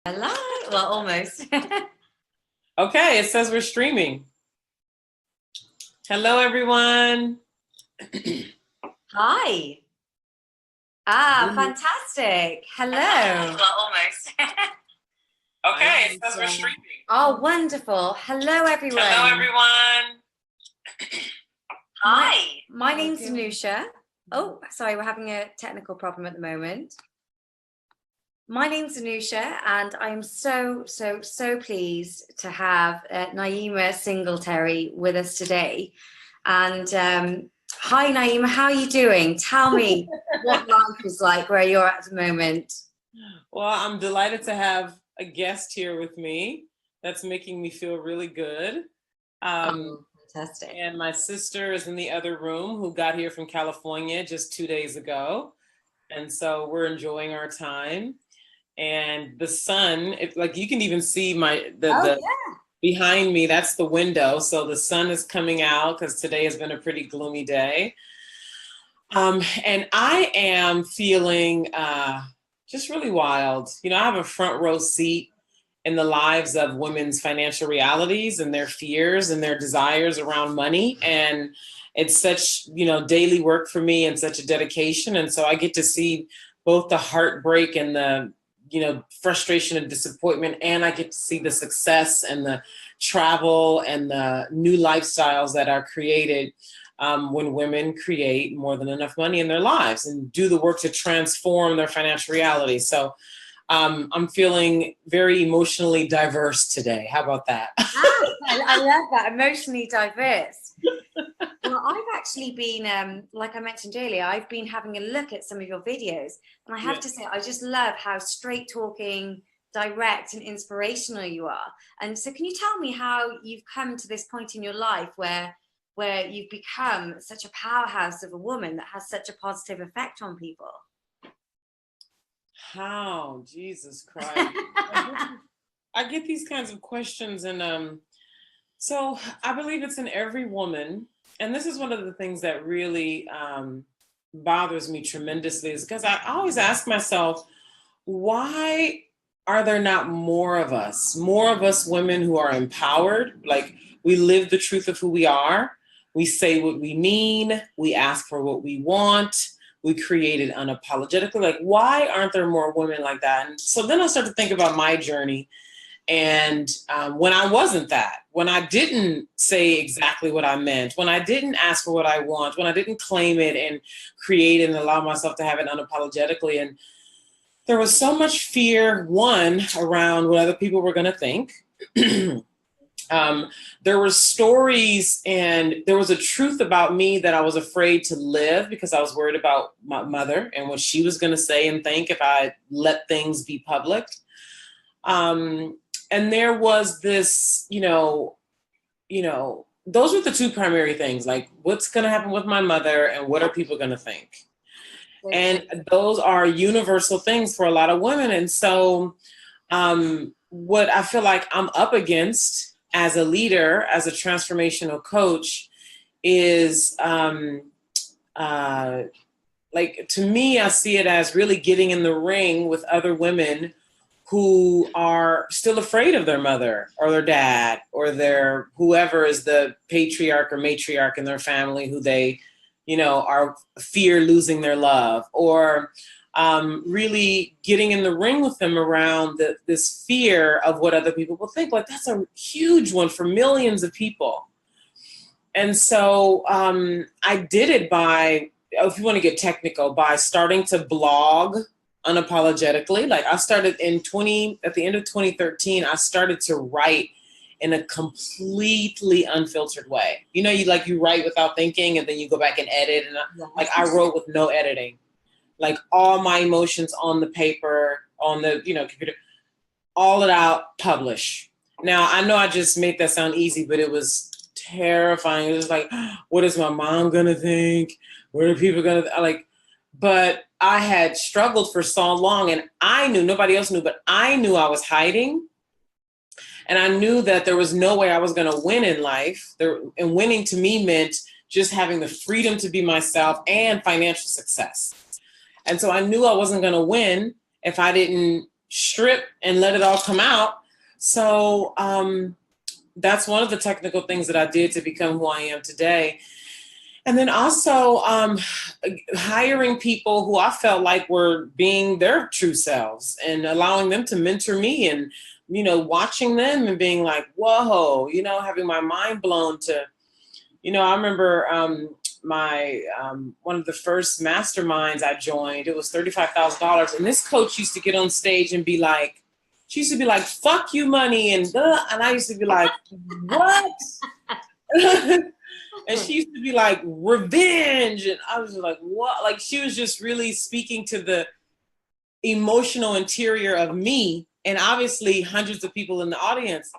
Hello. Well, almost. Okay, it says we're streaming. Hello, everyone. Hi. Fantastic. Hello. Well, almost. Okay, it says we're streaming. Oh, wonderful. Hello, everyone. Hello, everyone. Hi. My name's Anusha. Oh, sorry, we're having a technical problem at the moment. My name's Anusha, and I'm so pleased to have Naima Singletary with us today. And hi, Naima, how are you doing? Tell me what life is like where you're at the moment. Well, I'm delighted to have a guest here with me. That's making me feel really good. Fantastic. And my sister is in the other room who got here from California just 2 days ago. And so we're enjoying our time. And the sun, like you can even see behind me, that's the window. So the sun is coming out because today has been a pretty gloomy day. And I am feeling just really wild. You know, I have a front row seat in the lives of women's financial realities and their fears and their desires around money. And it's such, daily work for me and such a dedication. And so I get to see both the heartbreak and the frustration and disappointment, and I get to see the success and the travel and the new lifestyles that are created when women create more than enough money in their lives and do the work to transform their financial reality. So I'm feeling very emotionally diverse today. How about that? I love that, emotionally diverse. Well, I've actually been, like I mentioned earlier, I've been having a look at some of your videos, and I have to say, I just love how straight talking, direct and inspirational you are. And so can you tell me how you've come to this point in your life where you've become such a powerhouse of a woman that has such a positive effect on people? How? Jesus Christ. I get these kinds of questions, and so I believe it's in every woman. And this is one of the things that really bothers me tremendously, is because I always ask myself, why are there not more of us women who are empowered? Like, we live the truth of who we are. We say what we mean. We ask for what we want. We create it unapologetically. Like, why aren't there more women like that? And so then I start to think about my journey. And when I wasn't that, when I didn't say exactly what I meant, when I didn't ask for what I want, when I didn't claim it and create it and allow myself to have it unapologetically. And there was so much fear, one, around what other people were going to think. There were stories and there was a truth about me that I was afraid to live because I was worried about my mother and what she was going to say and think if I let things be public. And there was this, those were the two primary things, like what's going to happen with my mother and what are people going to think? And those are universal things for a lot of women. And so what I feel like I'm up against as a leader, as a transformational coach is like, to me, I see it as really getting in the ring with other women who are still afraid of their mother or their dad or their whoever is the patriarch or matriarch in their family who they, are fear losing their love, or really getting in the ring with them around this fear of what other people will think. Like, that's a huge one for millions of people. And so I did it by, if you want to get technical, by starting to blog unapologetically. Like, I started at the end of 2013, I started to write in a completely unfiltered way. You write without thinking and then you go back and edit. And I wrote with no editing, like all my emotions on the paper, on the, computer, all it out, publish. Now, I know I just made that sound easy, but it was terrifying. It was like, what is my mom gonna think? What are people gonna like? But I had struggled for so long, and I knew, nobody else knew, but I knew I was hiding. And I knew that there was no way I was going to win in life. And winning to me meant just having the freedom to be myself and financial success. And so I knew I wasn't going to win if I didn't strip and let it all come out. So that's one of the technical things that I did to become who I am today. And then also hiring people who I felt like were being their true selves and allowing them to mentor me, and, you know, watching them and being like, whoa, you know, having my mind blown to, you know, I remember my one of the first masterminds I joined, it was $35,000. And this coach used to get on stage and be like, she used to be like, fuck you money. And I used to be like, what? And she used to be like, revenge. And I was like, what? Like, she was just really speaking to the emotional interior of me, and obviously hundreds of people in the audience.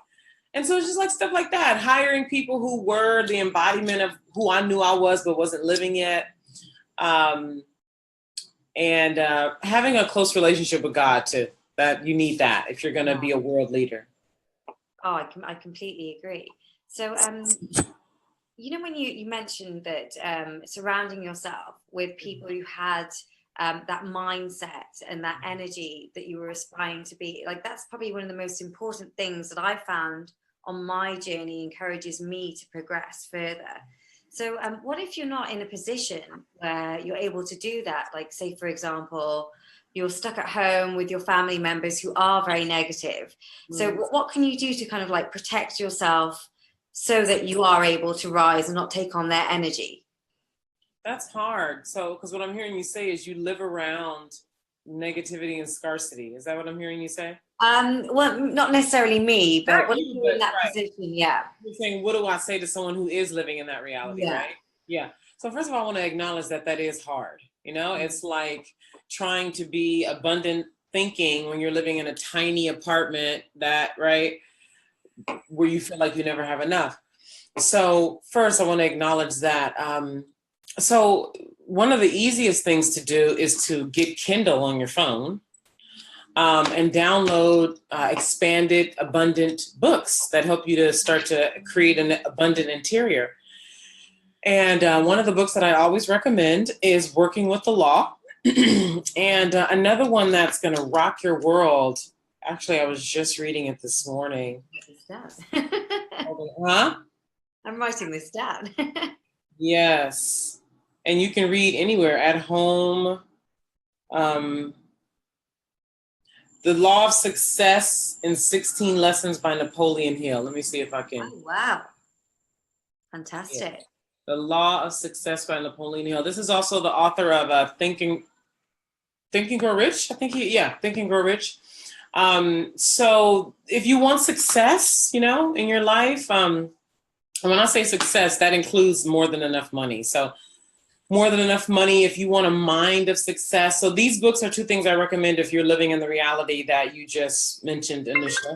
And so it's just like stuff like that, hiring people who were the embodiment of who I knew I was, but wasn't living yet. And having a close relationship with God too. That you need that if you're going to be a world leader. Oh, I completely agree. So, you know, when you mentioned that surrounding yourself with people who had that mindset and that energy that you were aspiring to be, like, that's probably one of the most important things that I found on my journey, encourages me to progress further. So what if you're not in a position where you're able to do that? Like, say, for example, you're stuck at home with your family members who are very negative. So what can you do to kind of like protect yourself so that you are able to rise and not take on their energy? That's hard. So, because what I'm hearing you say is you live around negativity and scarcity. Is that what I'm hearing you say? Well, not necessarily me, but what if you're in that right. position? Yeah. You're saying, what do I say to someone who is living in that reality, right? Yeah. So first of all, I want to acknowledge that that is hard. You know, it's like trying to be abundant thinking when you're living in a tiny apartment that, right, where you feel like you never have enough. So first, I want to acknowledge that. So one of the easiest things to do is to get Kindle on your phone. And download expanded, abundant books that help you to start to create an abundant interior. And one of the books that I always recommend is Working with the Law. And another one that's going to rock your world. Actually, I was just reading it this morning. Huh? I'm writing this down. Yes. And you can read anywhere, at home. The Law of Success in 16 Lessons by Napoleon Hill. Let me see if I can. Oh, wow. Fantastic. Yeah. The Law of Success by Napoleon Hill. This is also the author of Think and Grow Rich. I think Think and Grow Rich. So if you want success, you know, in your life, and when I say success, that includes more than enough money. So more than enough money if you want a mind of success. So these books are two things I recommend if you're living in the reality that you just mentioned initially.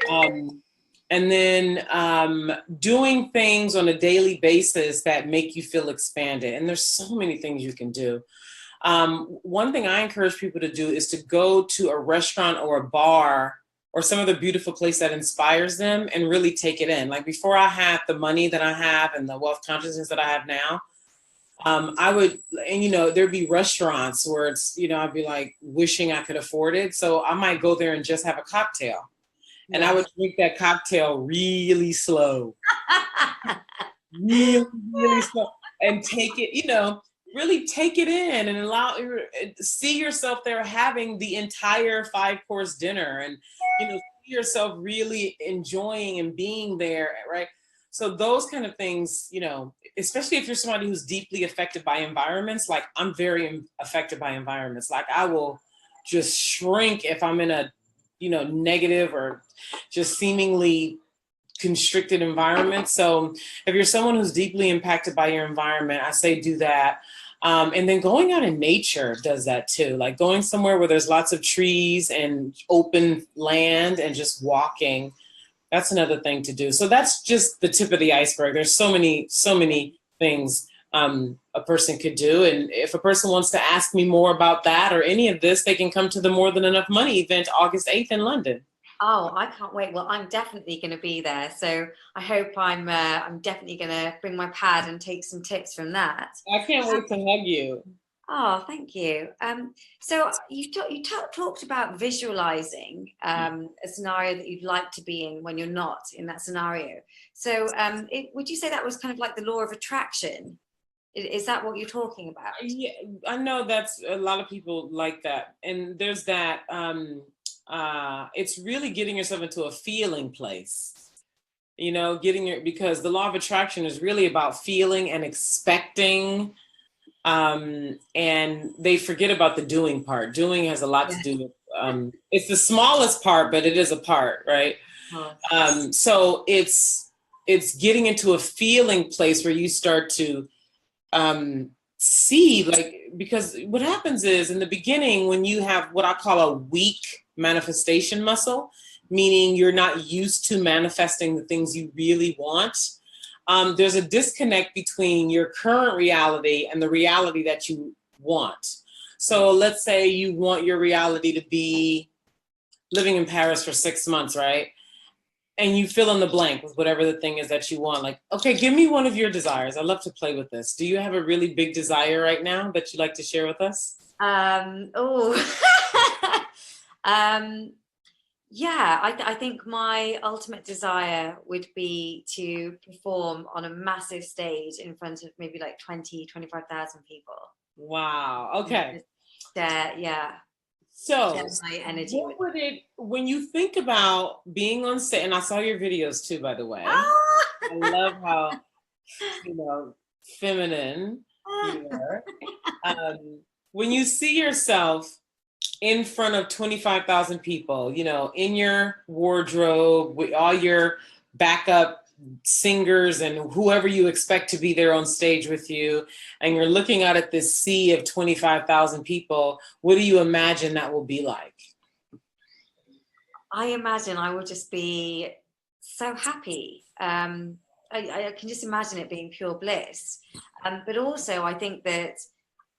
And then doing things on a daily basis that make you feel expanded. And there's so many things you can do. One thing I encourage people to do is to go to a restaurant or a bar or some other beautiful place that inspires them and really take it in. Like, before I had the money that I have and the wealth consciousness that I have now, I would, and, you know, there'd be restaurants where it's, you know, I'd be like wishing I could afford it. So I might go there and just have a cocktail. And I would drink that cocktail really slow, really slow, and take it, you know, really take it in and see yourself there having the entire 5-course dinner, and, you know, see yourself really enjoying and being there, right? So those kind of things, you know, especially if you're somebody who's deeply affected by environments, like I'm very affected by environments. Like, I will just shrink if I'm in a, you know, negative or just seemingly constricted environment. So if you're someone who's deeply impacted by your environment, I say do that. And then going out in nature does that too. Like going somewhere where there's lots of trees and open land and just walking. That's another thing to do. So that's just the tip of the iceberg. There's so many things a person could do. And if a person wants to ask me more about that or any of this, they can come to the More Than Enough Money event August 8th in London. Oh, I can't wait. Well, I'm definitely going to be there. So I hope I'm definitely going to bring my pad and take some tips from that. I can't wait to hug you. Oh, thank you. So talked about visualizing a scenario that you'd like to be in when you're not in that scenario. So would you say that was kind of like the law of attraction? Is that what you're talking about? Yeah, I know that's a lot of people like that. And there's that, it's really getting yourself into a feeling place. You know, because the law of attraction is really about feeling and expecting. And they forget about the doing part. Doing has a lot to do with, it's the smallest part, but it is a part, right? So it's getting into a feeling place where you start to see, like, because what happens is in the beginning, when you have what I call a weak manifestation muscle, meaning you're not used to manifesting the things you really want, there's a disconnect between your current reality and the reality that you want. So let's say you want your reality to be living in Paris for 6 months, right? And you fill in the blank with whatever the thing is that you want. Like, okay, give me one of your desires. I love to play with this. Do you have a really big desire right now that you'd like to share with us? Yeah, I think my ultimate desire would be to perform on a massive stage in front of maybe like 25,000 people. Wow. Okay. Yeah. So my energy. When you think about being on stage, and I saw your videos too, by the way. I love how, feminine you are. When you see yourself in front of 25,000 people, in your wardrobe with all your backup singers and whoever you expect to be there on stage with you, and you're looking out at this sea of 25,000 people, what do you imagine that will be like? I imagine I will just be so happy. I can just imagine it being pure bliss. But also I think that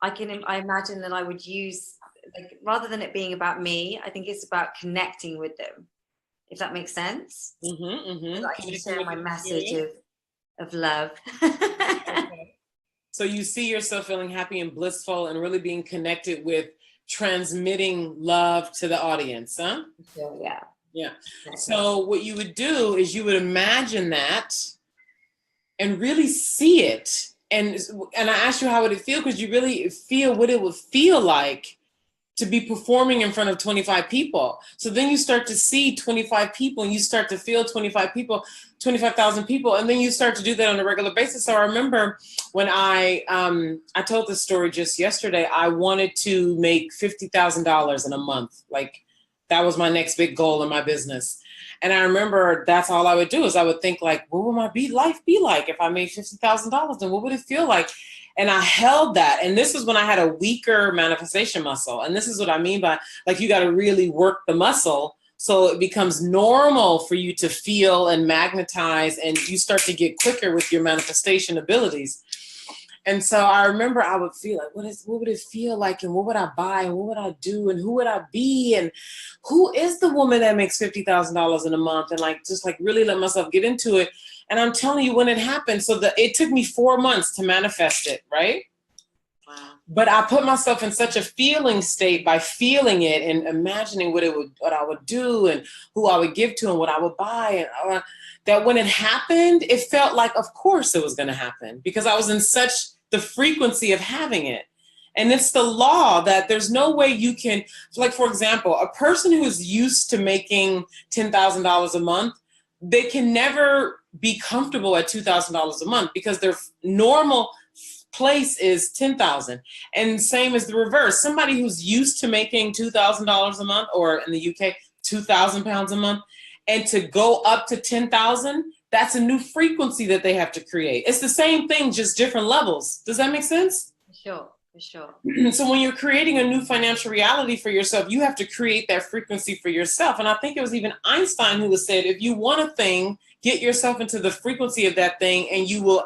I imagine that I would use, like, rather than it being about me, I think it's about connecting with them, if that makes sense. I can share my message of love. Okay. So you see yourself feeling happy and blissful and really being connected with transmitting love to the audience, huh? Yeah. Yeah. So what you would do is you would imagine that and really see it. And I asked you how would it feel, because you really feel what it would feel like to be performing in front of 25 people. So then you start to see 25 people and you start to feel 25,000 people. And then you start to do that on a regular basis. So I remember when I told this story just yesterday, I wanted to make $50,000 in a month. Like, that was my next big goal in my business. And I remember that's all I would do is I would think, like, what would my life be like if I made $50,000? And what would it feel like? And I held that. And this is when I had a weaker manifestation muscle. And this is what I mean by, like, you got to really work the muscle so it becomes normal for you to feel and magnetize, and you start to get quicker with your manifestation abilities. And so I remember I would feel like, what would it feel like? And what would I buy? And what would I do? And who would I be? And who is the woman that makes $50,000 in a month? And just really let myself get into it. And I'm telling you, when it happened, it took me 4 months to manifest it, right? Wow. But I put myself in such a feeling state by feeling it and imagining what I would do and who I would give to and what I would buy, and that when it happened, it felt like, of course it was going to happen, because I was in such the frequency of having it. And it's the law that there's no way you can, like, for example, a person who is used to making $10,000 a month, they can never be comfortable at $2,000 a month, because their normal place is 10,000. And same as the reverse. Somebody who's used to making $2,000 a month, or in the UK, 2,000 pounds a month, and to go up to 10,000, that's a new frequency that they have to create. It's the same thing, just different levels. Does that make sense? For sure. So when you're creating a new financial reality for yourself, you have to create that frequency for yourself. And I think it was even Einstein who said, if you want a thing, get yourself into the frequency of that thing, and you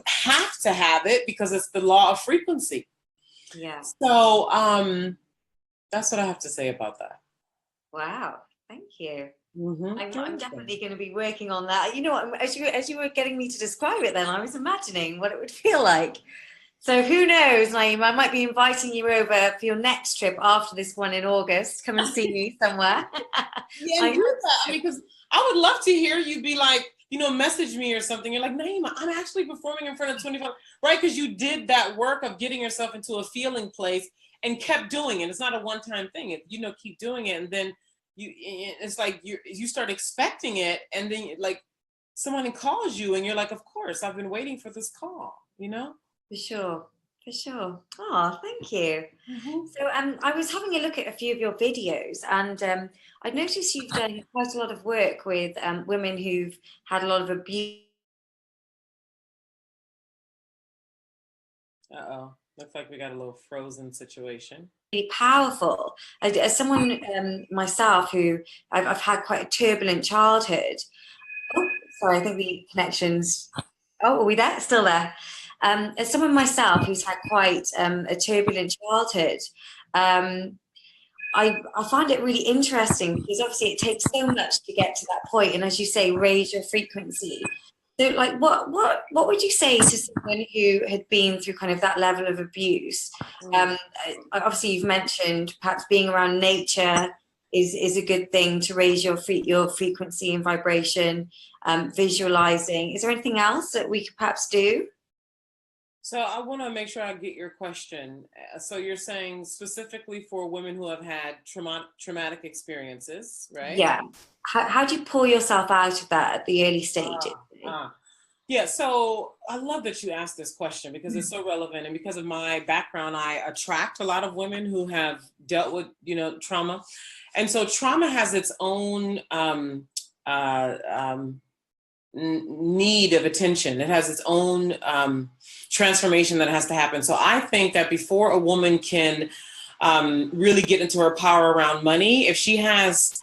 have to have it, because it's the law of frequency. Yeah. So that's what I have to say about that. Wow. Thank you. Mm-hmm. I'm definitely going to be working on that. You know what? As you were getting me to describe it, then I was imagining what it would feel like So who knows, Naeem, I might be inviting you over for your next trip after this one in August. Come and see me somewhere. Yeah, and do that. I mean, because I would love to hear you be like, message me or something. You're like, Naima, I'm actually performing in front of 25, right? Because you did that work of getting yourself into a feeling place and kept doing it. It's not a one-time thing. Keep doing it, and then it's like you start expecting it, and then like someone calls you, and you're like, of course, I've been waiting for this call. For sure. For sure. Oh, thank you. Mm-hmm. So I was having a look at a few of your videos, and I noticed you've done quite a lot of work with women who've had a lot of abuse. Uh-oh. Looks like we got a little frozen situation. Really powerful. As someone myself who I've had quite a turbulent childhood. Oh, sorry, I think the connection's... Oh, are we there? Still there. As someone myself who's had quite a turbulent childhood, I find it really interesting because obviously it takes so much to get to that point, and as you say, raise your frequency. So, like, what would you say to someone who had been through kind of that level of abuse? Obviously, you've mentioned perhaps being around nature is a good thing to raise your frequency and vibration. Visualizing. Is there anything else that we could perhaps do? So I want to make sure I get your question. So you're saying specifically for women who have had traumatic experiences, right? Yeah. How do you pull yourself out of that at the early stages? Yeah, so I love that you asked this question because it's so relevant, and because of my background, I attract a lot of women who have dealt with, trauma, and so trauma has its own need of attention. It has its own transformation that has to happen. So I think that before a woman can really get into her power around money, if she has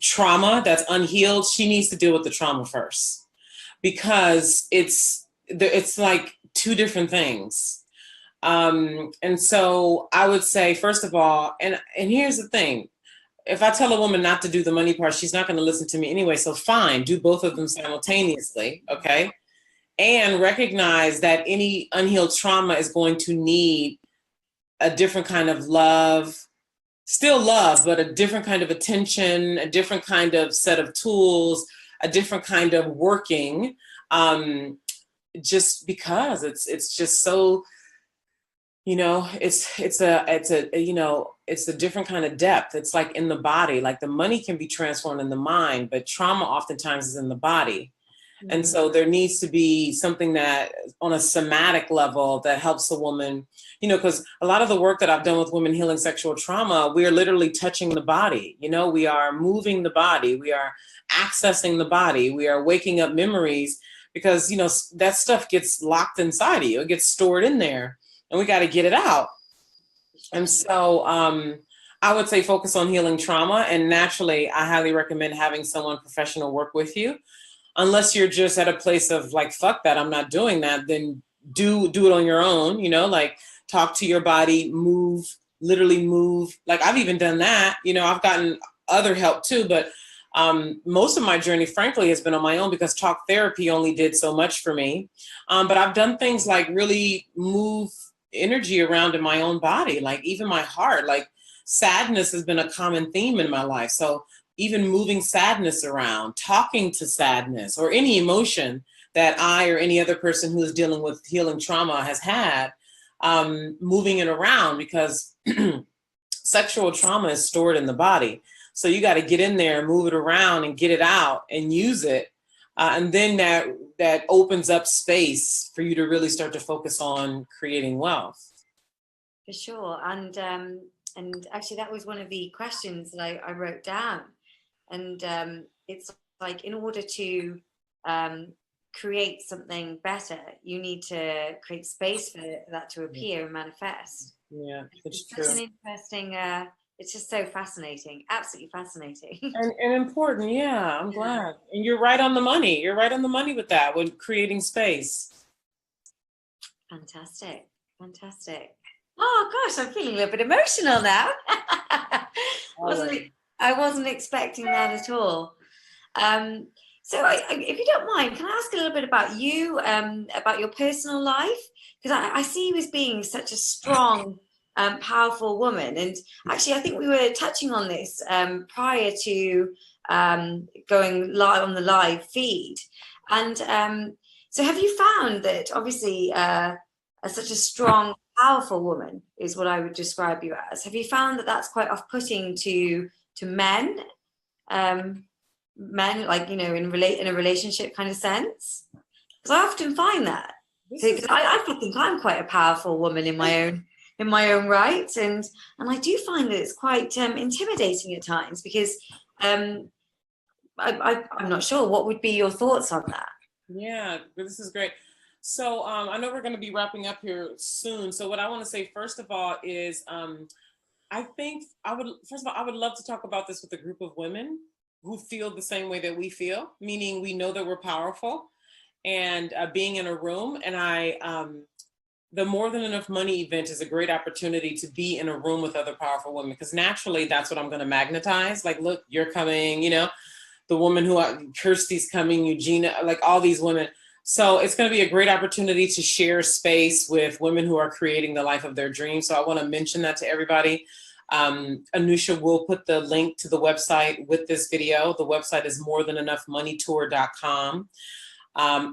trauma that's unhealed, she needs to deal with the trauma first, because it's like two different things. And so I would say, first of all, and here's the thing. If I tell a woman not to do the money part, she's not going to listen to me anyway. So fine, do both of them simultaneously, okay? And recognize that any unhealed trauma is going to need a different kind of love, still love, but a different kind of attention, a different kind of set of tools, a different kind of working, just because it's just so, it's a different kind of depth. It's like in the body, like the money can be transformed in the mind, but trauma oftentimes is in the body. Mm-hmm. And so there needs to be something that on a somatic level that helps a woman, because a lot of the work that I've done with women healing sexual trauma, we are literally touching the body. We are moving the body. We are accessing the body. We are waking up memories, because, that stuff gets locked inside of you. It gets stored in there, and we got to get it out. And so I would say focus on healing trauma. And naturally, I highly recommend having someone professional work with you. Unless you're just at a place of like, fuck that, I'm not doing that, then do it on your own, like talk to your body, literally move. Like I've even done that, I've gotten other help too, but most of my journey, frankly, has been on my own, because talk therapy only did so much for me. But I've done things like really move energy around in my own body, like even my heart. Like sadness has been a common theme in my life. So even moving sadness around, talking to sadness, or any emotion that I or any other person who is dealing with healing trauma has had, moving it around, because sexual trauma is stored in the body. So you got to get in there and move it around and get it out and use it. And then that opens up space for you to really start to focus on creating wealth. For sure. And actually that was one of the questions that I wrote down. And it's like, in order to create something better, you need to create space for that to appear and manifest. Yeah, it's true. Such an interesting, it's just so fascinating, absolutely fascinating. And important, yeah, I'm glad. And you're right on the money. You're right on the money with that, with creating space. Fantastic, fantastic. Oh gosh, I'm feeling a little bit emotional now. I wasn't expecting that at all. So, if you don't mind, can I ask a little bit about you, about your personal life? Because I see you as being such a strong, powerful woman. And actually, I think we were touching on this prior to going live on the live feed. And so, have you found that obviously such a strong, powerful woman is what I would describe you as? Have you found that that's quite off-putting to men? Men, like, in a relationship kind of sense, because I often find that, because I think I'm quite a powerful woman in my own right, and I do find that it's quite intimidating at times, because I'm not sure, what would be your thoughts on that? Yeah, this is great. So I know we're going to be wrapping up here soon. So what I want to say first of all is I think first of all, I would love to talk about this with a group of women who feel the same way that we feel, meaning we know that we're powerful, and being in a room. And the More Than Enough Money event is a great opportunity to be in a room with other powerful women, because naturally that's what I'm going to magnetize. Like, look, you're coming, the woman Kirsty's coming, Eugenia, like all these women. So it's going to be a great opportunity to share space with women who are creating the life of their dreams. So I want to mention that to everybody. Anusha will put the link to the website with this video. The website is morethanenoughmoneytour.com.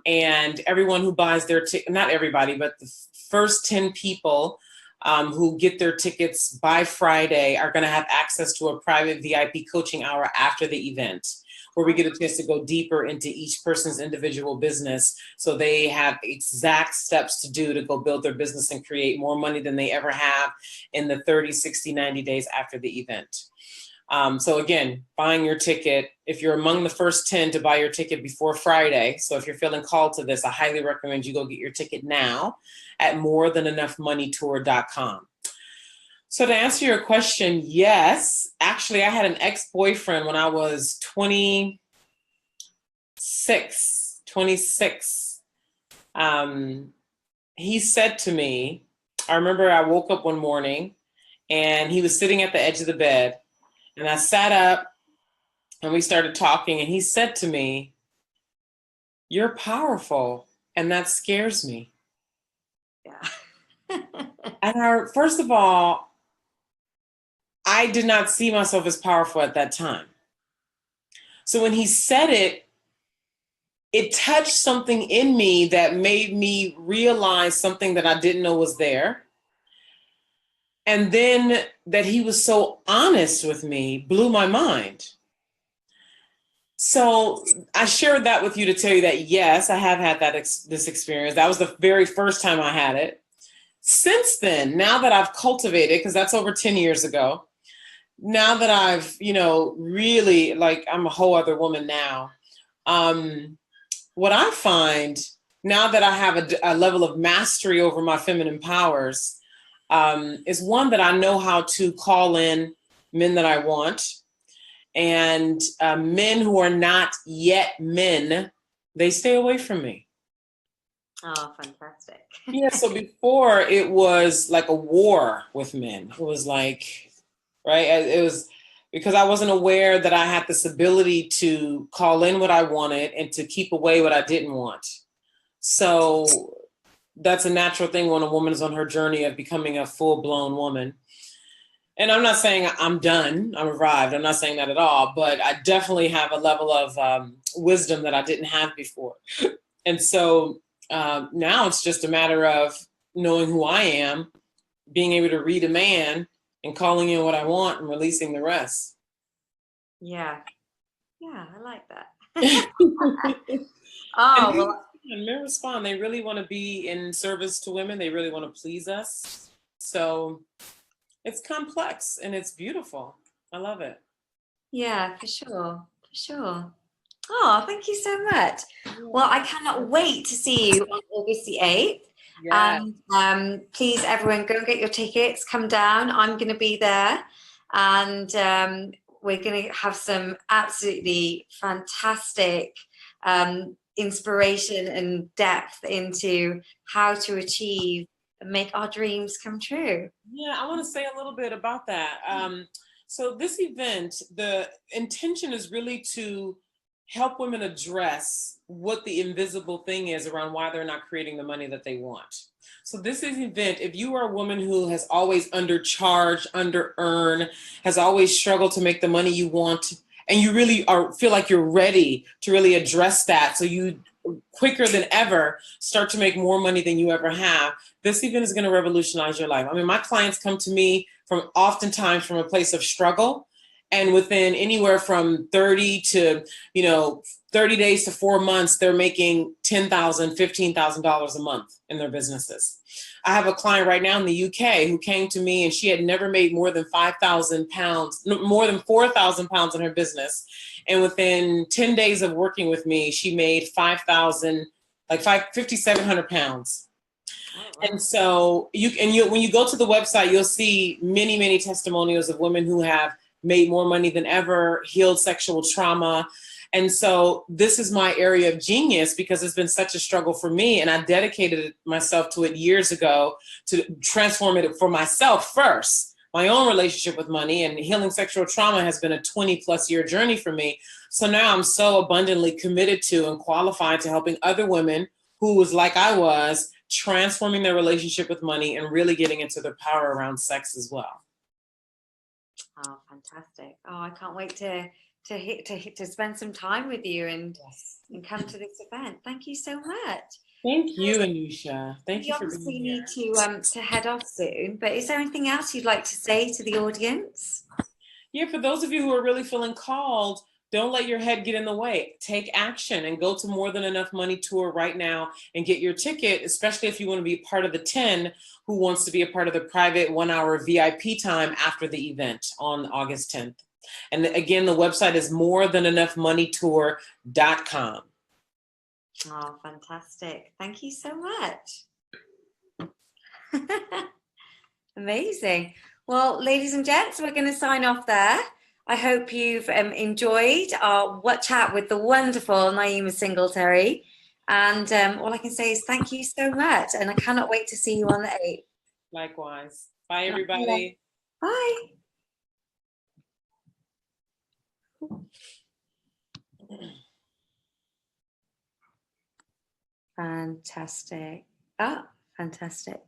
And everyone who buys their ticket, not everybody, but the first 10 people who get their tickets by Friday are going to have access to a private VIP coaching hour after the event, where we get a chance to go deeper into each person's individual business, so they have exact steps to do to go build their business and create more money than they ever have in the 30, 60, 90 days after the event. So again, buying your ticket, if you're among the first 10 to buy your ticket before Friday, so if you're feeling called to this, I highly recommend you go get your ticket now at morethanenoughmoneytour.com. So to answer your question, yes, actually I had an ex-boyfriend when I was 26. He said to me, I remember I woke up one morning and he was sitting at the edge of the bed, and I sat up and we started talking, and he said to me, "You're powerful, and that scares me." Yeah. And first of all, I did not see myself as powerful at that time. So when he said it, it touched something in me that made me realize something that I didn't know was there. And then that he was so honest with me blew my mind. So I shared that with you to tell you that, yes, I have had this experience. That was the very first time I had it. Since then, now that I've cultivated, because that's over 10 years ago, now that I've, really, like, I'm a whole other woman now. What I find now that I have a level of mastery over my feminine powers is, one, that I know how to call in men that I want, and men who are not yet men, they stay away from me. Oh, fantastic. Yeah, so before it was like a war with men. It was like, right? It was because I wasn't aware that I had this ability to call in what I wanted and to keep away what I didn't want. So that's a natural thing when a woman is on her journey of becoming a full-blown woman. And I'm not saying I'm done, I'm arrived. I'm not saying that at all, but I definitely have a level of wisdom that I didn't have before. And so now it's just a matter of knowing who I am, being able to read a man, and calling in what I want and releasing the rest. Yeah, I like that. Men respond. They really want to be in service to women. They really want to please us. So it's complex and it's beautiful. I love it. Yeah, for sure. Oh, thank you so much. Well, I cannot wait to see you on August the 8th. Yeah. And please, everyone, go and get your tickets. Come down. I'm going to be there. And we're going to have some absolutely fantastic inspiration and depth into how to achieve and make our dreams come true. Yeah, I want to say a little bit about that. So this event, the intention is really to help women address what the invisible thing is around why they're not creating the money that they want. So this is an event, if you are a woman who has always undercharged, under earn, has always struggled to make the money you want, and you really feel like you're ready to really address that, so you quicker than ever start to make more money than you ever have, this event is going to revolutionize your life. I mean, my clients come to me from oftentimes from a place of struggle, and within anywhere from 30 to 30 days to 4 months, they're making $10,000, $15,000 a month in their businesses. I have a client right now in the UK who came to me and she had never made more than 5,000 pounds, more than 4,000 pounds in her business. And within 10 days of working with me, she made 5,700 pounds. Oh, wow. And so when you go to the website, you'll see many, many testimonials of women who have made more money than ever, healed sexual trauma. And so this is my area of genius because it's been such a struggle for me. And I dedicated myself to it years ago to transform it for myself first, my own relationship with money, and healing sexual trauma has been a 20+ year journey for me. So now I'm so abundantly committed to and qualified to helping other women who was like I was, transforming their relationship with money and really getting into the power around sex as well. Oh, fantastic. Oh, I can't wait to spend some time with you and come to this event. Thank you so much. Thank you, Anusha. Thank you for being here. We obviously need to head off soon, but is there anything else you'd like to say to the audience? Yeah, for those of you who are really feeling called, don't let your head get in the way. Take action and go to More Than Enough Money Tour right now and get your ticket, especially if you want to be part of the 10 who wants to be a part of the private 1-hour VIP time after the event on August 10th. And again, the website is morethanenoughmoneytour.com. Oh, fantastic. Thank you so much. Amazing. Well, ladies and gents, we're going to sign off there. I hope you've enjoyed our chat with the wonderful Naima Singletary. And all I can say is thank you so much. And I cannot wait to see you on the 8th. Likewise. Bye, everybody. Bye. Fantastic. Oh, fantastic.